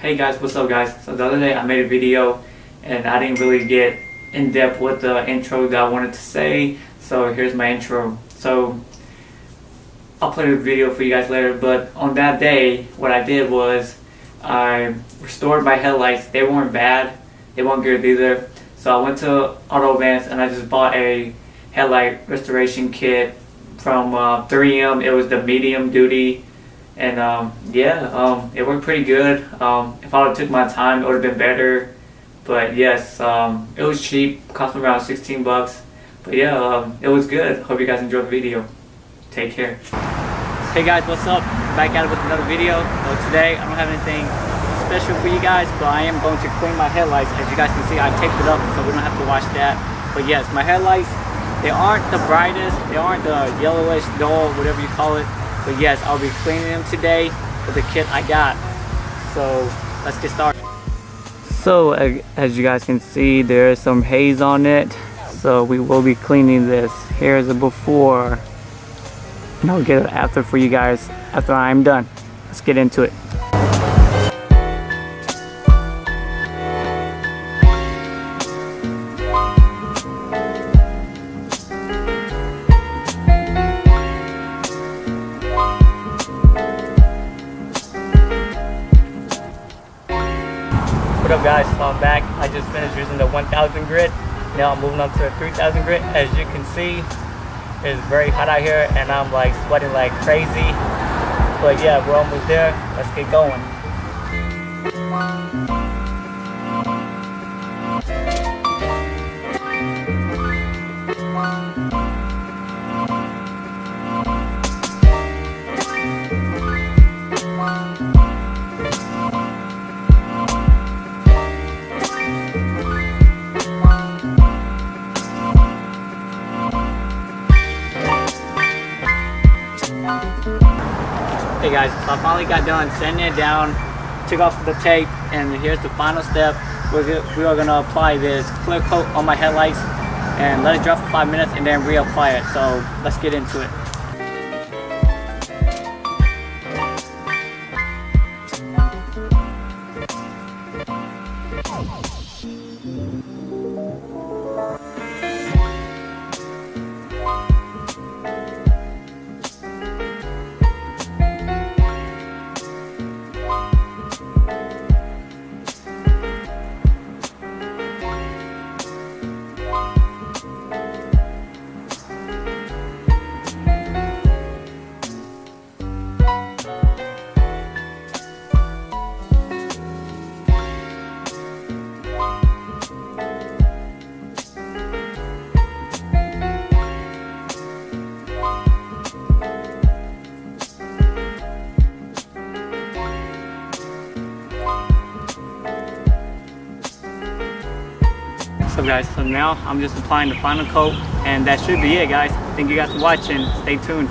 Hey guys, what's up guys? So the other day I made a video and I didn't really get in depth with the intro that I wanted to say. So here's my intro. So I'll play the video for you guys later, but on that day what I did was I restored my headlights. They weren't bad, they weren't good either. So I went to Auto Advance and I just bought a headlight restoration kit from 3M. It was the medium duty. And it worked pretty good. If I would have took my time, it would have been better. But yes, it was cheap. Cost me around 16 bucks. But yeah, it was good. Hope you guys enjoyed the video. Take care. Hey guys, what's up? Back at it with another video. So today, I don't have anything special for you guys, but I am going to clean my headlights. As you guys can see, I taped it up so we don't have to watch that. But yes, my headlights, they aren't the brightest. They aren't the yellowish, dull, whatever you call it. But yes, I'll be cleaning them today with the kit I got. So let's get started. So as you guys can see, there's some haze on it. So we will be cleaning this. Here's a before. And I'll get it after for you guys after I'm done. Let's get into it. What up guys, so I'm back. I just finished using the 1000 grit. Now I'm moving on to the 3000 grit. As you can see, it's very hot out here and I'm like sweating like crazy. But yeah, we're almost there. Let's get going. Hey guys, so I finally got done sanding it down, took off the tape, and here's the final step. We are going to apply this clear coat on my headlights and let it dry for 5 minutes and then reapply it. So let's get into it. So guys, so now I'm just applying the final coat and that should be it guys. Thank you guys for watching. Stay tuned.